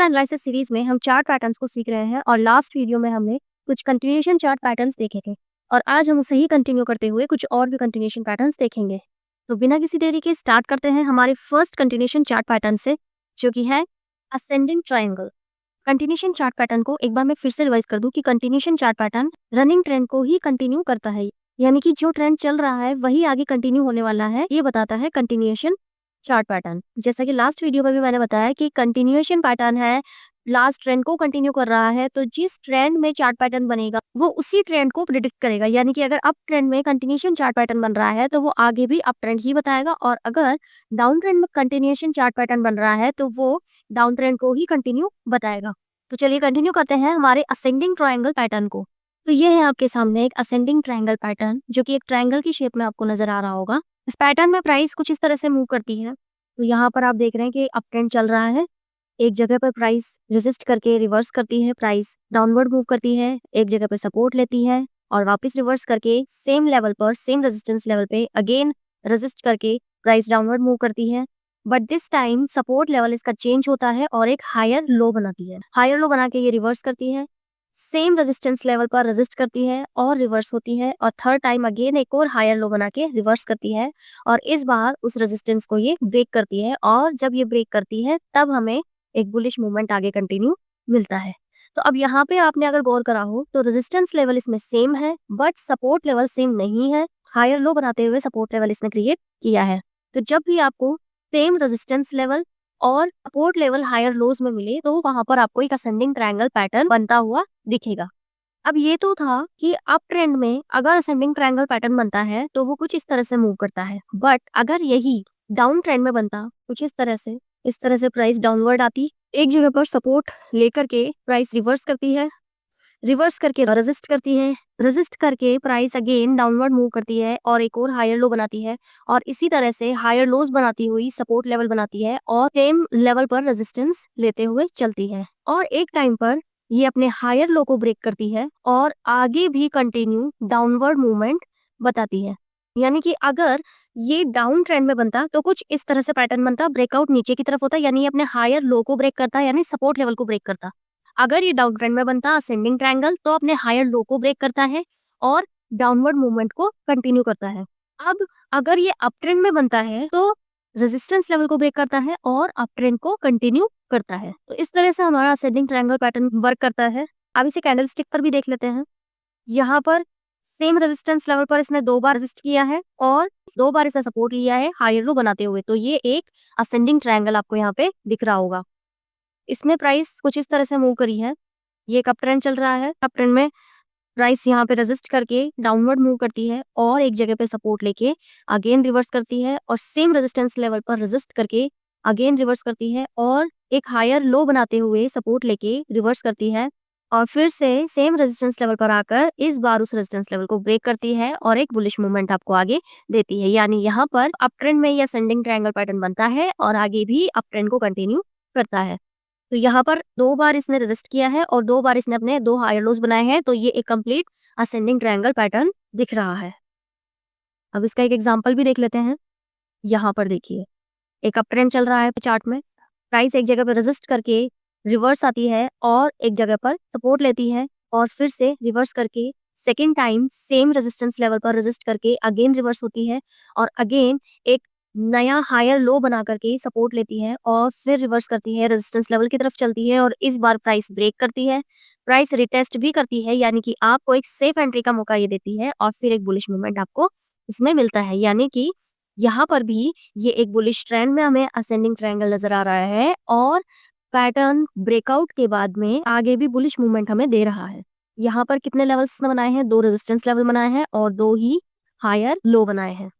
Analysis series में हम chart patterns को सीख रहे हैं और लास्ट वीडियो में हमने कुछ कंटिन्यूएशन चार्ट पैटर्न्स देखे थे और आज हम उसे ही कंटिन्यू करते हुए कुछ और भी कंटिन्यूएशन पैटर्न्स देखेंगे। तो बिना किसी देरी के स्टार्ट करते हैं हमारे फर्स्ट कंटिन्यूएशन चार्ट पैटर्न से, जो कि है ascending triangle. Continuation chart pattern को एक बार मैं फिर से रिवाइज कर दूं कि continuation chart pattern running trend को ही कंटिन्यू करता है, यानी कि जो ट्रेंड चल रहा है वही आगे कंटिन्यू होने वाला है, ये बताता है कंटिन्यूएशन चार्ट पैटर्न। जैसा कि लास्ट वीडियो में भी मैंने बताया कि कंटिन्यूएशन पैटर्न है, लास्ट ट्रेंड को कंटिन्यू कर रहा है, तो जिस ट्रेंड में चार्ट पैटर्न बनेगा वो उसी ट्रेंड को प्रिडिक्ट करेगा। यानी कि अगर अप ट्रेंड में कंटिन्यूएशन चार्ट पैटर्न बन रहा है तो वो आगे भी अप ट्रेंड ही बताएगा, और अगर डाउन ट्रेंड में कंटिन्यूएशन चार्ट पैटर्न बन रहा है तो वो डाउन ट्रेंड को ही कंटिन्यू बताएगा। तो चलिए कंटिन्यू करते हैं हमारे असेंडिंग ट्रायंगल पैटर्न को। तो ये है आपके सामने एक असेंडिंग ट्रायंगल पैटर्न, जो कि एक ट्रायंगल की शेप में आपको नजर आ रहा होगा। इस पैटर्न में प्राइस कुछ इस तरह से मूव करती है। तो यहाँ पर आप देख रहे हैं कि अप ट्रेंड चल रहा है, एक जगह पर प्राइस रेजिस्ट करके रिवर्स करती है, प्राइस डाउनवर्ड मूव करती है, एक जगह पर सपोर्ट लेती है और वापस रिवर्स करके सेम लेवल पर, सेम रेजिस्टेंस लेवल पे अगेन रेजिस्ट करके प्राइस डाउनवर्ड मूव करती है। But this time support level इसका चेंज होता है और एक हायर लो बनाती है। हायर लो बना के ये रिवर्स करती है, सेम रेजिस्टेंस लेवल पर रेजिस्ट करती है और रिवर्स होती है, और थर्ड टाइम अगेन एक और हायर लो बना के रिवर्स करती है, और इस बार उस रेजिस्टेंस को ये ब्रेक करती है। और जब ये ब्रेक करती है तब हमें एक बुलिश मूवमेंट आगे कंटिन्यू मिलता है। तो अब यहाँ पे आपने अगर गौर करा हो तो रेजिस्टेंस लेवल इसमें सेम है बट सपोर्ट लेवल सेम नहीं है। हायर लो बनाते हुए सपोर्ट लेवल इसने क्रिएट किया है। तो जब भी आपको सेम रेजिस्टेंस लेवल और सपोर्ट लेवल हायर लोज में मिले तो वहां पर आपको एक असेंडिंग ट्रायंगल पैटर्न बनता हुआ दिखेगा। अब ये तो था कि अप ट्रेंड में अगर असेंडिंग ट्रायंगल पैटर्न बनता है तो वो कुछ इस तरह से मूव करता है, बट अगर यही डाउन ट्रेंड में बनता कुछ इस तरह से प्राइस डाउनवर्ड आती, एक जगह पर सपोर्ट लेकर के प्राइस रिवर्स करती है, रिवर्स करके रेजिस्ट करती है, रेजिस्ट करके प्राइस अगेन डाउनवर्ड मूव करती है और एक और हायर लो बनाती है, और इसी तरह से हायर लोज बनाती हुई सपोर्ट लेवल बनाती है और सेम लेवल पर रेजिस्टेंस लेते हुए चलती है, और एक टाइम पर ये अपने हायर लो को ब्रेक करती है और आगे भी कंटिन्यू डाउनवर्ड मूवमेंट बताती है। यानी कि अगर ये डाउन ट्रेंड में बनता तो कुछ इस तरह से पैटर्न बनता, ब्रेकआउट नीचे की तरफ होता, यानी अपने हायर लो को ब्रेक करता, यानी सपोर्ट लेवल को ब्रेक करता। अगर ये डाउन ट्रेंड में बनता असेंडिंग ट्रायंगल तो अपने हायर लो को ब्रेक करता है और डाउनवर्ड मूवमेंट को कंटिन्यू करता है। अब अगर ये अप ट्रेंड में बनता है तो रेजिस्टेंस लेवल को ब्रेक करता है और अप ट्रेंड को कंटिन्यू करता है। तो इस तरह से हमारा असेंडिंग ट्रायंगल पैटर्न वर्क करता है। अब इसे कैंडलस्टिक पर भी देख लेते हैं। यहाँ पर सेम रेजिस्टेंस लेवल पर इसने 2 बार रेजिस्ट किया है और 2 बार इसने सपोर्ट लिया है हायर लो बनाते हुए। तो ये एक असेंडिंग ट्रायंगल आपको यहाँ पे दिख रहा होगा। इसमें प्राइस कुछ इस तरह से मूव करी है। ये एक अप ट्रेंड चल रहा है, अप ट्रेंड में प्राइस यहाँ पे रेजिस्ट करके डाउनवर्ड मूव करती है और एक जगह पे सपोर्ट लेके अगेन रिवर्स करती है और सेम रेजिस्टेंस लेवल पर रेजिस्ट करके अगेन रिवर्स करती है और एक हायर लो बनाते हुए सपोर्ट लेके रिवर्स करती है, और फिर से सेम रेजिस्टेंस लेवल पर आकर इस बार उस रेजिस्टेंस लेवल को ब्रेक करती है और एक बुलिश मूवमेंट आपको आगे देती है। यानी यहाँ पर अप ट्रेंड में ये असेंडिंग ट्रायंगल पैटर्न बनता है और आगे भी अप ट्रेंड को कंटिन्यू करता है। तो यहाँ पर 2 बार इसने रेजिस्ट किया है और 2 बार इसने अपने 2 हायर लोज बनाए हैं, तो ये एक कंप्लीट असेंडिंग ट्रायंगल पैटर्न दिख रहा है। अब इसका एक एग्जांपल भी देख लेते हैं। यहाँ पर देखिए एक अप ट्रेंड चल रहा है चार्ट में, प्राइस एक जगह पर रेजिस्ट करके रिवर्स आती है और एक जगह पर सपोर्ट लेती है और फिर से रिवर्स करके second time same resistance level पर रेजिस्ट करके अगेन रिवर्स होती है और अगेन एक नया हायर लो बना करके सपोर्ट लेती है और फिर रिवर्स करती है, रेजिस्टेंस लेवल की तरफ चलती है और इस बार प्राइस ब्रेक करती है, प्राइस रिटेस्ट भी करती है, यानी कि आपको एक सेफ एंट्री का मौका ये देती है और फिर एक बुलिश मूवमेंट आपको इसमें मिलता है। यानी कि यहाँ पर भी ये एक बुलिश ट्रेंड में हमें असेंडिंग ट्रायंगल नजर आ रहा है और पैटर्न ब्रेकआउट के बाद में आगे भी बुलिश मूवमेंट हमें दे रहा है। यहाँ पर कितने लेवल्स बनाए हैं? 2 रेजिस्टेंस लेवल बनाए हैं और 2 ही हायर लो बनाए हैं।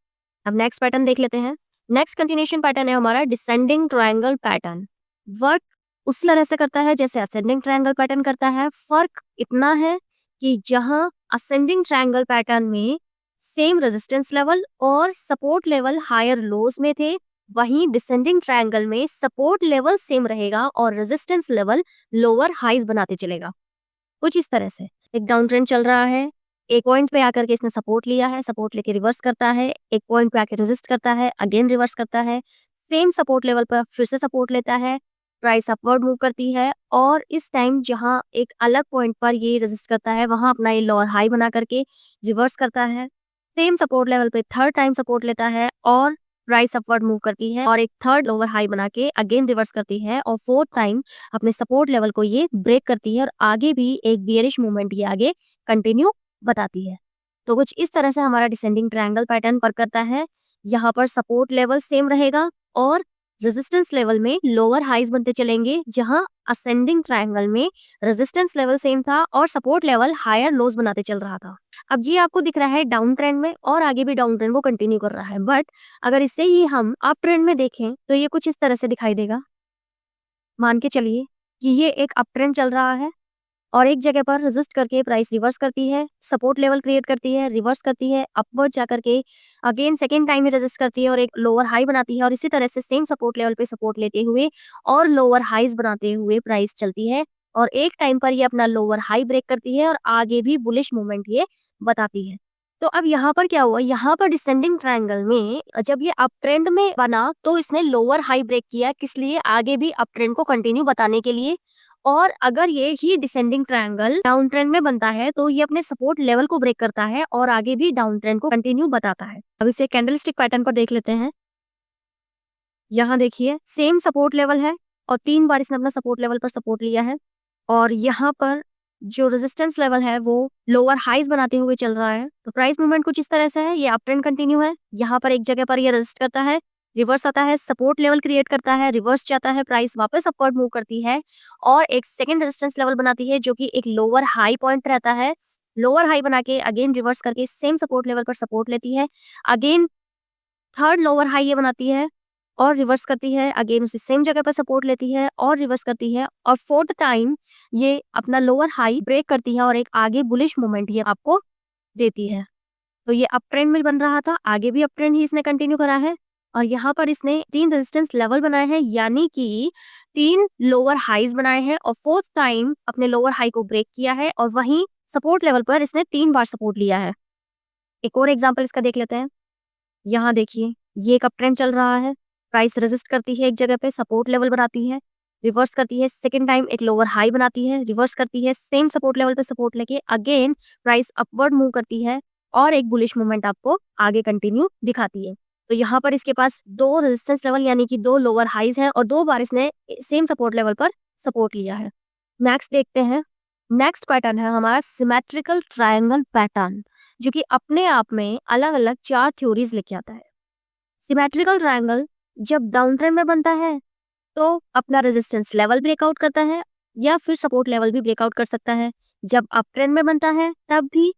अब नेक्स्ट पैटर्न देख लेते हैं। नेक्स्ट कंटिन्यूएशन पैटर्न है हमारा डिसेंडिंग ट्रायंगल पैटर्न। वर्क उसी तरह से करता है जैसे असेंडिंग ट्रायंगल पैटर्न करता है। फर्क इतना है कि जहां असेंडिंग ट्रायंगल पैटर्न में सेम रेजिस्टेंस लेवल और सपोर्ट लेवल हायर लोज में थे, वहीं डिसेंडिंग ट्रायंगल में सपोर्ट लेवल सेम रहेगा और रेजिस्टेंस लेवल लोअर हाइज बनाते चलेगा। कुछ इस तरह से एक डाउन ट्रेंड चल रहा है, एक पॉइंट पे आकर के इसने सपोर्ट लिया है, सपोर्ट लेके रिवर्स करता है, एक पॉइंट पे आकर रेजिस्ट करता है, अगेन रिवर्स करता है, सेम सपोर्ट लेवल पर फिर से सपोर्ट लेता है, प्राइस अपवर्ड मूव करती है और इस टाइम जहां एक अलग पॉइंट पर ये रेजिस्ट करता है वहां अपना ये लोअर हाई बना करके रिवर्स करता है। सेम सपोर्ट लेवल पे थर्ड टाइम सपोर्ट लेता है और प्राइस अपवर्ड मूव करती है और एक थर्ड लोअर हाई बना के अगेन रिवर्स करती है और फोर्थ टाइम अपने सपोर्ट लेवल को ये ब्रेक करती है और आगे भी एक बियरिश मूवमेंट ये आगे कंटिन्यू बताती है। तो कुछ इस तरह से हमारा डिसेंडिंग ट्रायंगल पैटर्न वर्क करता है। यहाँ पर सपोर्ट लेवल सेम रहेगा और रेजिस्टेंस लेवल में लोअर हाइज बनते चलेंगे, जहां असेंडिंग ट्रायंगल में रेजिस्टेंस लेवल सेम था और सपोर्ट लेवल हायर लोज बनाते चल रहा था। अब ये आपको दिख रहा है डाउन ट्रेंड में और आगे भी डाउन ट्रेंड को कंटिन्यू कर रहा है, बट अगर इससे ही हम अप ट्रेंड में देखें तो ये कुछ इस तरह से दिखाई देगा। मान के चलिए कि ये एक अप ट्रेंड चल रहा है और एक जगह पर रेजिस्ट करके प्राइस रिवर्स करती है, सपोर्ट लेवल क्रिएट करती है, रिवर्स करती है, अपवर्ड जा करके अगेन सेकेंड टाइम में रेजिस्ट करती है और एक लोअर हाई बनाती है और इसी तरह से सेम सपोर्ट लेवल पे सपोर्ट लेते हुए और लोअर हाईज बनाते हुए प्राइस चलती है और एक टाइम पर ये अपना लोअर हाई ब्रेक करती है और आगे भी बुलिश मूवमेंट ये बताती है। तो अब यहाँ पर क्या हुआ, यहाँ पर डिसेंडिंग ट्रायंगल में जब ये अप ट्रेंड में बना तो इसने लोअर हाई ब्रेक किया, किस लिए, आगे भी अप ट्रेंड को कंटिन्यू बताने के लिए। और अगर ये ही डिसेंडिंग ट्रायंगल डाउन ट्रेंड में बनता है तो ये अपने सपोर्ट लेवल को ब्रेक करता है और आगे भी डाउन ट्रेंड को कंटिन्यू बताता है। अब इसे कैंडलस्टिक पैटर्न पर देख लेते हैं। यहाँ देखिए सेम सपोर्ट लेवल है और 3 बार इसने अपना सपोर्ट लेवल पर सपोर्ट लिया है और यहाँ पर जो रेजिस्टेंस लेवल है वो लोअर हाइज बनाते हुए चल रहा है। तो प्राइस मूवमेंट कुछ इस तरह से है, ये अप ट्रेंड कंटिन्यू है। यहाँ पर एक जगह पर ये रेजिस्ट करता है, रिवर्स आता है, सपोर्ट लेवल क्रिएट करता है, रिवर्स जाता है, प्राइस वापस अपवर्ड मूव करती है और एक सेकंड रेजिस्टेंस लेवल बनाती है जो कि एक लोअर हाई पॉइंट रहता है। लोअर हाई बना के अगेन रिवर्स करके सेम सपोर्ट लेवल पर सपोर्ट लेती है, अगेन थर्ड लोअर हाई ये बनाती है और रिवर्स करती है, अगेन उसी सेम जगह पर सपोर्ट लेती है और रिवर्स करती है और फोर्थ टाइम ये अपना लोअर हाई ब्रेक करती है और एक आगे बुलिश मूवमेंट ये आपको देती है। तो ये अप ट्रेंड में बन रहा था, आगे भी अप ट्रेंड ही इसने कंटिन्यू करा है और यहाँ पर इसने 3 रेजिस्टेंस लेवल बनाए हैं, यानी कि 3 लोअर हाइज बनाए हैं और फोर्थ टाइम अपने लोअर हाई को ब्रेक किया है और वहीं सपोर्ट लेवल पर इसने 3 बार सपोर्ट लिया है। एक और एग्जांपल इसका देख लेते हैं। यहाँ देखिए ये एक अप ट्रेंड चल रहा है, प्राइस रेजिस्ट करती है एक जगह पे, सपोर्ट लेवल बनाती है, रिवर्स करती है, सेकेंड टाइम एक लोअर हाई बनाती है, रिवर्स करती है, सेम सपोर्ट लेवल पे सपोर्ट लेके अगेन प्राइस अपवर्ड मूव करती है और एक बुलिश मूवमेंट आपको आगे कंटिन्यू दिखाती है। तो यहाँ पर इसके पास 2 रेजिस्टेंस लेवल यानी कि 2 लोअर हाइज हैं और 2 बार इसने सेम सपोर्ट लेवल पर सपोर्ट लिया है। नेक्स्ट देखते हैं। नेक्स्ट पैटर्न है हमारा सिमेट्रिकल ट्रायंगल पैटर्न, जो कि अपने आप में अलग अलग 4 थ्योरीज लेके आता है। सिमेट्रिकल ट्रायंगल जब डाउन ट्रेंड में बनता है तो अपना रेजिस्टेंस लेवल ब्रेकआउट करता है या फिर सपोर्ट लेवल भी ब्रेकआउट कर सकता है। जब अप ट्रेंड में बनता है तब भी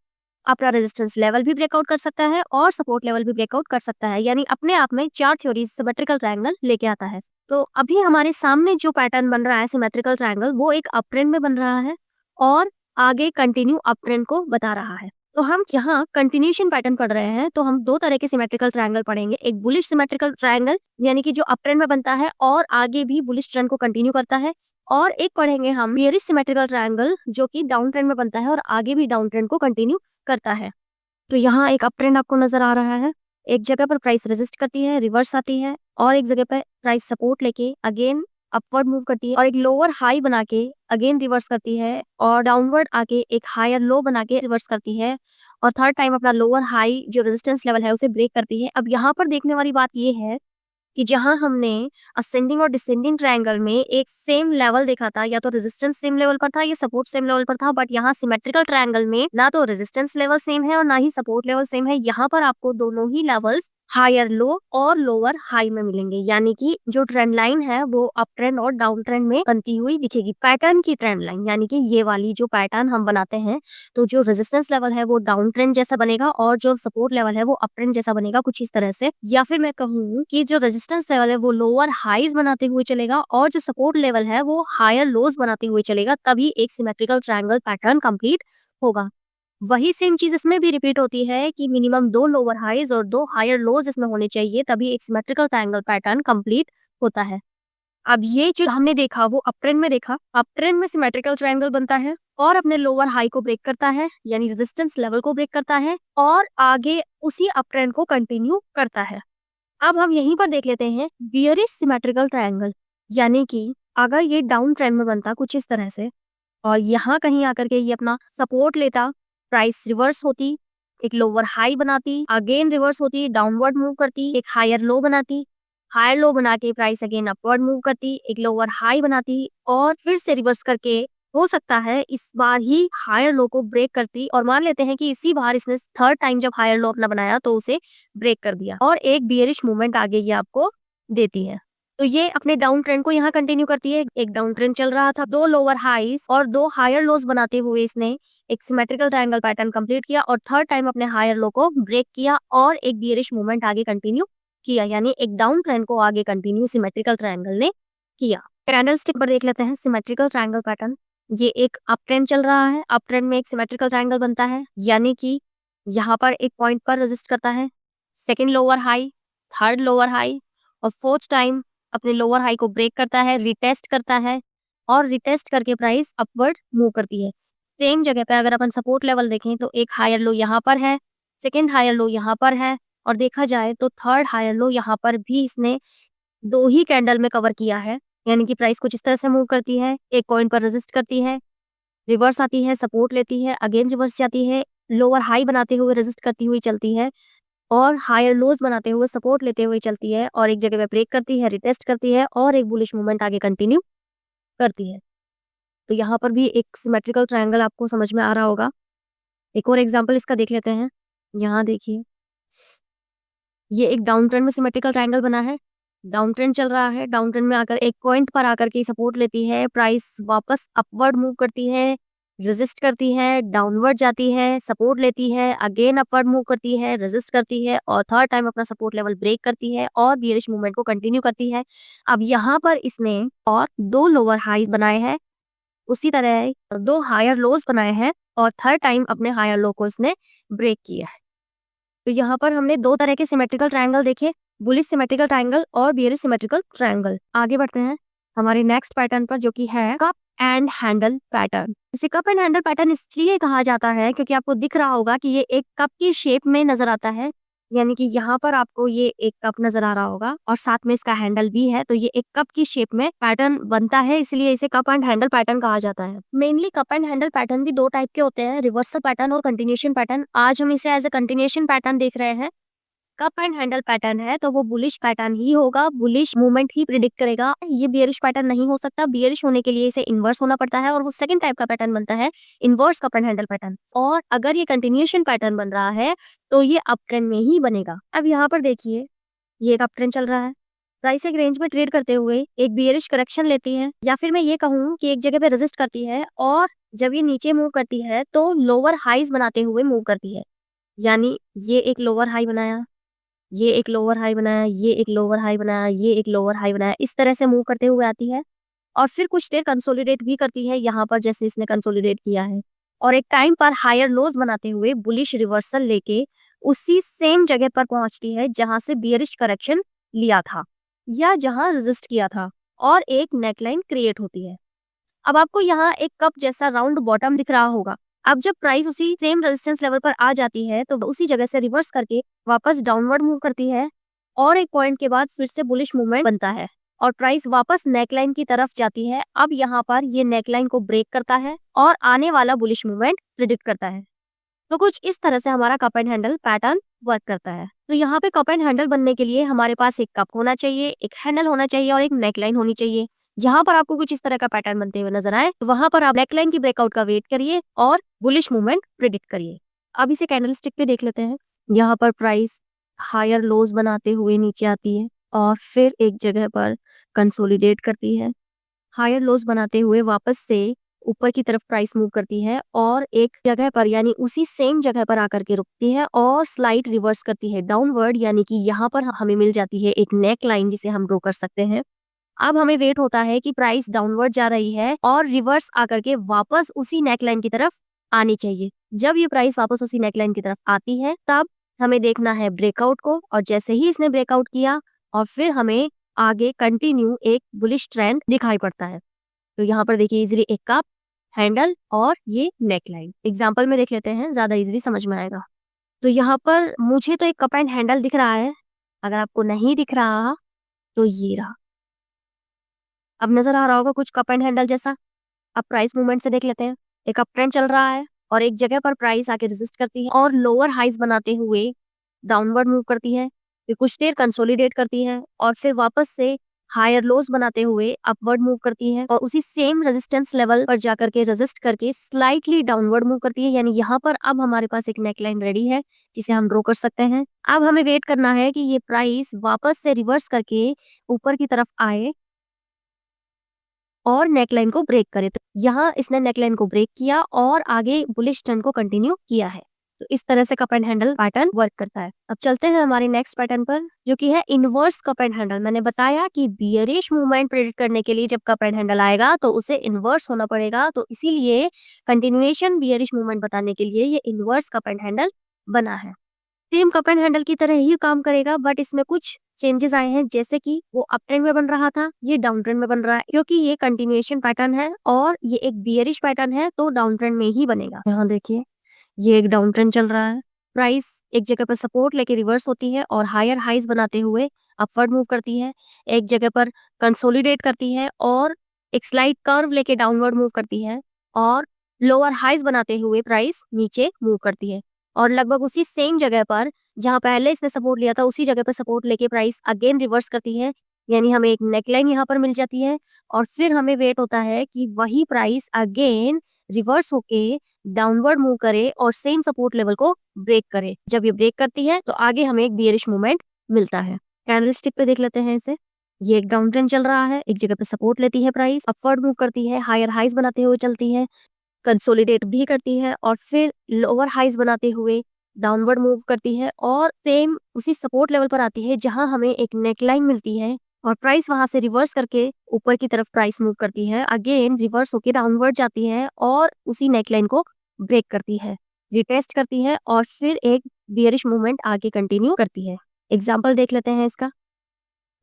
अपना रेजिस्टेंस लेवल भी ब्रेकआउट कर सकता है और सपोर्ट लेवल भी ब्रेकआउट कर सकता है, यानी अपने आप में 4 थ्योरीज सिमेट्रिकल ट्रायंगल लेके आता है। तो अभी हमारे सामने जो पैटर्न बन रहा है सिमेट्रिकल ट्रायंगल, वो एक अप ट्रेंड में बन रहा है और आगे कंटिन्यू अप ट्रेंड को बता रहा है। तो हम जहाँ कंटिन्यूएशन पैटर्न पढ़ रहे हैं तो हम 2 तरह के सिमेट्रिकल ट्रायंगल पढ़ेंगे। एक बुलिश सिमेट्रिकल ट्रायंगल यानी कि जो अप ट्रेंड में बनता है और आगे भी बुलिश ट्रेंड को कंटिन्यू करता है, और एक पढ़ेंगे हम बेयरिश सिमेट्रिकल ट्रायंगल जो कि डाउन ट्रेंड में बनता है और आगे भी डाउन ट्रेंड को कंटिन्यू करता है। तो यहाँ एक अप ट्रेंड आपको नजर आ रहा है, एक जगह पर प्राइस रेजिस्ट करती है, रिवर्स आती है और एक जगह पर प्राइस सपोर्ट लेके अगेन अपवर्ड मूव करती है और एक लोअर हाई बना के अगेन रिवर्स करती है और डाउनवर्ड आके एक हायर लो बना के रिवर्स करती है और थर्ड टाइम अपना लोअर हाई जो रेजिस्टेंस लेवल है उसे ब्रेक करती है। अब यहाँ पर देखने वाली बात ये है कि जहां हमने असेंडिंग और डिसेंडिंग ट्रायंगल में एक सेम लेवल देखा था, या तो रेजिस्टेंस सेम लेवल पर था या सपोर्ट सेम लेवल पर था, बट यहाँ सिमेट्रिकल ट्रायंगल में ना तो रेजिस्टेंस लेवल सेम है और ना ही सपोर्ट लेवल सेम है। यहाँ पर आपको दोनों ही लेवल्स हायर लो और लोअर हाई में मिलेंगे, यानी कि जो ट्रेंड लाइन है वो अप ट्रेंड और डाउन ट्रेंड में बनती हुई दिखेगी। पैटर्न की ट्रेंड लाइन यानी कि ये वाली जो पैटर्न हम बनाते हैं, तो जो रेजिस्टेंस लेवल है वो डाउन ट्रेंड जैसा बनेगा और जो सपोर्ट लेवल है वो अप ट्रेंड जैसा बनेगा, कुछ इस तरह से। या फिर मैं कहूँ कि जो रेजिस्टेंस लेवल है वो लोअर हाईज बनाते हुए चलेगा और जो सपोर्ट लेवल है वो हायर लोज बनाते हुए चलेगा, तभी एक सिमेट्रिकल ट्रायंगल पैटर्न कंप्लीट होगा। वही सेम चीज इसमें भी रिपीट होती है कि मिनिमम 2 लोअर हाइज और 2 हायर लोज इसमें होने चाहिए, तभी एक सिमेट्रिकल ट्रायंगल पैटर्न कंप्लीट होता है। अब ये जो हमने देखा वो अप ट्रेंड में देखा। अप ट्रेंड में सिमेट्रिकल ट्रायंगल बनता है और अपने लोअर हाई को ब्रेक करता है, यानी रेजिस्टेंस लेवल को ब्रेक करता है और आगे उसी अप ट्रेंड को कंटिन्यू करता है। अब हम यहीं पर देख लेते हैं बियरिश सिमेट्रिकल ट्रायंगल, यानी कि अगर ये डाउन ट्रेंड में बनता कुछ इस तरह से और यहाँ कहीं आकर के ये अपना सपोर्ट लेता, प्राइस रिवर्स होती, एक लोअर हाई बनाती, अगेन रिवर्स होती, डाउनवर्ड मूव करती, एक हायर लो बनाती, हायर लो बना के प्राइस अगेन अपवर्ड मूव करती, एक लोअर हाई बनाती और फिर से रिवर्स करके हो सकता है इस बार ही हायर लो को ब्रेक करती और मान लेते हैं कि इसी बार इसने थर्ड टाइम जब हायर लो अपना बनाया तो उसे ब्रेक कर दिया और एक बियरिश मूवमेंट आगे ये आपको देती है। तो ये अपने डाउन ट्रेंड को यहाँ कंटिन्यू करती है। एक डाउन ट्रेंड चल रहा था, 2 लोअर हाईज और 2 हायर लोज बनाते हुए इसने एक सिमेट्रिकल ट्रायंगल पैटर्न कंप्लीट किया और थर्ड टाइम अपने हायर लो को ब्रेक किया और एक बियरिश मूवमेंट आगे कंटिन्यू किया, यानी एक डाउन ट्रेंड को आगे कंटिन्यू सिमेट्रिकल ट्रायंगल ने किया। कैंडलस्टिक पर देख लेते हैं सिमेट्रिकल ट्रायंगल पैटर्न। ये एक अप ट्रेंड चल रहा है, अप ट्रेंड में एक सिमेट्रिकल ट्रायंगल बनता है, यानी कि यहाँ पर एक पॉइंट पर रेजिस्ट करता है, second lower high, third lower high और फोर्थ टाइम अपने लोअर हाई को ब्रेक करता है, रिटेस्ट करता है और रिटेस्ट करके प्राइस अपवर्ड मूव करती है। सेम जगह पे अगर अपन सपोर्ट लेवल देखें तो एक हायर लो यहाँ पर है, सेकंड हायर लो यहाँ पर है और देखा जाए तो थर्ड हायर लो यहाँ पर भी इसने 2 ही कैंडल में कवर किया है, यानी कि प्राइस कुछ इस तरह से मूव करती है, एक पॉइंट पर रेजिस्ट करती है, रिवर्स आती है, सपोर्ट लेती है, अगेन रिवर्स जाती है, लोअर हाई बनाते हुए रेजिस्ट करती हुई चलती है और हायर लोज बनाते हुए सपोर्ट लेते हुए चलती है और एक जगह पे ब्रेक करती है, रिटेस्ट करती है और एक बुलिश मूवमेंट आगे कंटिन्यू करती है। तो यहाँ पर भी एक सिमेट्रिकल ट्रायंगल आपको समझ में आ रहा होगा। एक और एग्जांपल इसका देख लेते हैं। यहाँ देखिए, ये एक डाउन ट्रेंड में सिमेट्रिकल ट्रायंगल बना है, डाउन ट्रेंड चल रहा है, डाउन ट्रेंड में आकर एक पॉइंट पर आकर के सपोर्ट लेती है, प्राइस वापस अपवर्ड मूव करती है, रेजिस्ट करती है, डाउनवर्ड जाती है, सपोर्ट लेती है, अगेन अपवर्ड मूव करती है, रेजिस्ट करती है और थर्ड टाइम अपना सपोर्ट लेवल ब्रेक करती है और बियरिश मूवमेंट को कंटिन्यू करती है। अब यहाँ पर इसने और 2 लोअर हाईज बनाए हैं, उसी तरह 2 हायर लोज बनाए हैं और थर्ड टाइम अपने हायर लो को इसने ब्रेक किया है। तो यहाँ पर हमने 2 तरह के सिमेट्रिकल ट्रायंगल देखे, बुलिश सिमेट्रिकल ट्रायंगल और बियरिश सिमेट्रिकल ट्रायंगल। आगे बढ़ते हैं हमारे नेक्स्ट पैटर्न पर, जो कि है कप एंड हैंडल पैटर्न। इसे कप एंड हैंडल पैटर्न इसलिए कहा जाता है क्योंकि आपको दिख रहा होगा कि ये एक कप की शेप में नजर आता है, यानी कि यहाँ पर आपको ये एक कप नजर आ रहा होगा और साथ में इसका हैंडल भी है, तो ये एक कप की शेप में पैटर्न बनता है, इसलिए इसे कप एंड हैंडल पैटर्न कहा जाता है। Mainly cup and handle pattern भी 2 टाइप के होते हैं, रिवर्सल पैटर्न और कंटिन्यूएशन पैटर्न। आज हम इसे एज ए कंटिन्यूएशन पैटर्न देख रहे हैं। कप एंड हैंडल पैटर्न है तो वो बुलिश पैटर्न ही होगा, बुलिश मूवमेंट ही प्रिडिक्ट करेगा। ये बियरिश पैटर्न नहीं हो सकता, बियरिश होने के लिए इसे इन्वर्स होना पड़ता है और वो सेकंड टाइप का पैटर्न बनता है, inverse cup and handle pattern. और अगर ये कंटिन्यूएशन पैटर्न बन रहा है तो ये अप ट्रेंड में ही बनेगा। अब यहाँ पर देखिए, ये एक अप ट्रेंड चल रहा है, प्राइस एक रेंज में ट्रेड करते हुए एक बियरिश करेक्शन लेती है, या फिर मैं ये कहूँ कि एक जगह पे रेजिस्ट करती है और जब ये नीचे मूव करती है तो लोअर हाईज बनाते हुए मूव करती है, यानी ये एक लोअर हाई बनाया, ये एक लोअर हाई बनाया, ये एक लोअर हाई बनाया, ये एक लोअर हाई बनाया, इस तरह से मूव करते हुए आती है और फिर कुछ देर कंसोलिडेट भी करती है यहाँ पर जैसे इसने कंसोलिडेट किया है और एक टाइम पर हायर लोज बनाते हुए बुलिश रिवर्सल लेके उसी सेम जगह पर पहुंचती है जहां से बियरिश करेक्शन लिया था या जहां रेजिस्ट किया था और एक नेकलाइन क्रिएट होती है। अब आपको यहाँ एक कप जैसा राउंड बॉटम दिख रहा होगा। अब जब प्राइस उसी सेम रेजिस्टेंस लेवल पर आ जाती है तो उसी जगह से रिवर्स करके वापस डाउनवर्ड मूव करती है और एक पॉइंट के बाद फिर से बुलिश मूवमेंट बनता है और प्राइस वापस नेकलाइन की तरफ जाती है। अब यहाँ पर ये नेकलाइन को ब्रेक करता है और आने वाला बुलिश मूवमेंट प्रिडिक्ट करता है। तो कुछ इस तरह से हमारा cup and handle pattern work करता है। तो यहाँ पे कप एंड हैंडल बनने के लिए हमारे पास एक कप होना चाहिए, एक हैंडल होना चाहिए और एक नेकलाइन होनी चाहिए। जहां पर आपको कुछ इस तरह का पैटर्न बनते हुए नजर आए तो वहां पर आप नेकलाइन की ब्रेकआउट का वेट करिए और बुलिश मूवमेंट प्रिडिक्ट करिए। अब इसे कैंडलस्टिक पे देख लेते हैं। यहाँ पर प्राइस हायर लोज बनाते हुए नीचे आती है और फिर एक जगह पर कंसोलिडेट करती है, हायर लोज बनाते हुए वापस से ऊपर की तरफ प्राइस मूव करती है और एक जगह पर यानी उसी सेम जगह पर आकर के रुकती है और स्लाइड रिवर्स करती है डाउनवर्ड, यानी कि यहाँ पर हमें मिल जाती है एक नेक लाइन जिसे हम ड्रॉ कर सकते हैं। अब हमें वेट होता है कि प्राइस डाउनवर्ड जा रही है और रिवर्स आकर के वापस उसी नेकलाइन की तरफ आनी चाहिए। जब ये प्राइस वापस उसी नेकलाइन की तरफ आती है तब हमें देखना है ब्रेकआउट को, और जैसे ही इसने ब्रेकआउट किया और फिर हमें आगे कंटिन्यू एक बुलिश ट्रेंड दिखाई पड़ता है। तो यहाँ पर देखिए इजीली एक कप, हैंडल और ये नेकलाइन। एग्जाम्पल में देख लेते हैं, ज्यादा इजीली समझ में आएगा। तो यहाँ पर मुझे तो एक कप एंड हैंडल दिख रहा है, अगर आपको नहीं दिख रहा तो ये रहा। अब नजर आ रहा होगा कुछ कप एंड हैंडल जैसा। अब प्राइस मूवमेंट से देख लेते हैं। एक अप ट्रेंड चल रहा है और एक जगह पर प्राइस आके रेजिस्ट करती है और लोअर हाइज बनाते हुए डाउनवर्ड मूव करती है, फिर कुछ देर कंसोलिडेट करती है और फिर वापस से हायर लोज बनाते हुए अपवर्ड मूव करती है और उसी सेम रेजिस्टेंस लेवल पर जाकर के रेजिस्ट करके स्लाइटली डाउनवर्ड मूव करती है। यानी यहाँ पर अब हमारे पास एक नेकलाइन रेडी है जिसे हम ड्रॉ कर सकते हैं। अब हमें वेट करना है कि ये प्राइस वापस से रिवर्स करके ऊपर की तरफ आए और नेकलाइन को ब्रेक करे। तो यहाँ इसने नेकलाइन को ब्रेक किया और आगे बुलिश ट्रेंड को कंटिन्यू किया है। तो इस तरह से cup and handle pattern work करता है। अब चलते हैं हमारे नेक्स्ट पैटर्न पर, जो कि है इनवर्स कप एंड हैंडल। मैंने बताया कि बियरिश मूवमेंट प्रेडिक्ट करने के लिए जब कप एंड हैंडल आएगा तो उसे इनवर्स होना पड़ेगा, तो इसीलिए कंटिन्यूएशन बियरिश मूवमेंट बताने के लिए ये इनवर्स कप एंड हैंडल बना है। सेम कप एंड हैंडल की तरह ही काम करेगा, बट इसमें कुछ चेंजेस आए हैं, जैसे कि वो अप ट्रेंड में बन रहा था, ये डाउन ट्रेंड में बन रहा है। क्योंकि ये कंटिन्यूएशन पैटर्न है और ये एक बियरिश पैटर्न है तो डाउन ट्रेंड में ही बनेगा। यहाँ देखिए ये एक डाउन ट्रेंड चल रहा है, प्राइस एक जगह पर सपोर्ट लेके रिवर्स होती है और हायर हाइज बनाते हुए अपवर्ड मूव करती है, एक जगह पर कंसोलिडेट करती है और एक स्लाइड कर्व लेके डाउनवर्ड मूव करती है और लोअर हाइज बनाते हुए प्राइस नीचे मूव करती है और लगभग उसी सेम जगह पर जहां पहले इसने सपोर्ट लिया था उसी जगह पर सपोर्ट लेके प्राइस अगेन रिवर्स करती है। यानी हमें एक नेकलाइन यहाँ पर मिल जाती है और फिर हमें वेट होता है कि वही प्राइस अगेन रिवर्स होके डाउनवर्ड मूव करे और सेम सपोर्ट लेवल को ब्रेक करे। जब ये ब्रेक करती है तो आगे हमें एक बियरिश मूवमेंट मिलता है। कैंडलस्टिक पे देख लेते हैं इसे। ये एक डाउन ट्रेंड चल रहा है, एक जगह पे सपोर्ट लेती है प्राइस, अपवर्ड मूव करती है, हायर हाइज बनाते हुए चलती है, कंसोलिडेट भी करती है और फिर लोअर हाइज बनाते हुए डाउनवर्ड मूव करती है और सेम उसी सपोर्ट लेवल पर आती है जहां हमें एक नेकलाइन मिलती है और प्राइस वहां से रिवर्स करके ऊपर की तरफ प्राइस मूव करती है, अगेन रिवर्स होके डाउनवर्ड जाती है और उसी नेकलाइन को ब्रेक करती है, रिटेस्ट करती है और फिर एक बियरिश मूवमेंट आगे कंटिन्यू करती है। एग्जाम्पल देख लेते हैं इसका।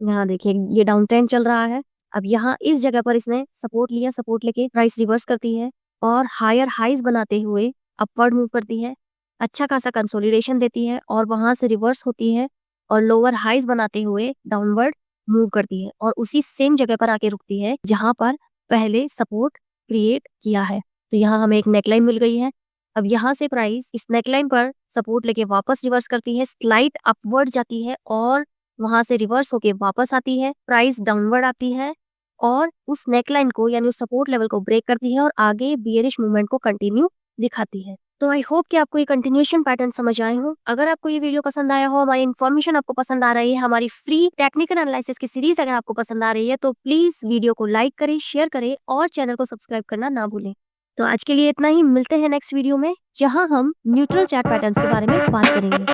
यहाँ देखिए ये डाउन ट्रेंड चल रहा है, अब यहाँ इस जगह पर इसने सपोर्ट लिया, सपोर्ट लेके प्राइस रिवर्स करती है और हायर हाइज बनाते हुए अपवर्ड मूव करती है, अच्छा खासा कंसोलिडेशन देती है और वहां से रिवर्स होती है और लोअर हाइज बनाते हुए डाउनवर्ड मूव करती है और उसी सेम जगह पर आके रुकती है जहां पर पहले सपोर्ट क्रिएट किया है। तो यहाँ हमें एक नेकलाइन मिल गई है। अब यहाँ से प्राइस इस नेकलाइन पर सपोर्ट लेके वापस रिवर्स करती है, स्लाइड अपवर्ड जाती है और वहां से रिवर्स होके वापस आती है, प्राइस डाउनवर्ड आती है और उस नेकलाइन को यानी उस सपोर्ट लेवल को ब्रेक करती है और आगे बियरिश मूवमेंट को कंटिन्यू दिखाती है। तो आई होप कि आपको ये कंटिन्यूएशन पैटर्न समझ आए हो। अगर आपको ये वीडियो पसंद आया हो, हमारी इन्फॉर्मेशन आपको पसंद आ रही है, हमारी फ्री टेक्निकल एनालिसिस की सीरीज अगर आपको पसंद आ रही है तो प्लीज वीडियो को लाइक करें, शेयर करें और चैनल को सब्सक्राइब करना ना भूलें। तो आज के लिए इतना ही, मिलते हैं नेक्स्ट वीडियो में जहां हम न्यूट्रल चार्ट पैटर्न्स के बारे में बात करेंगे।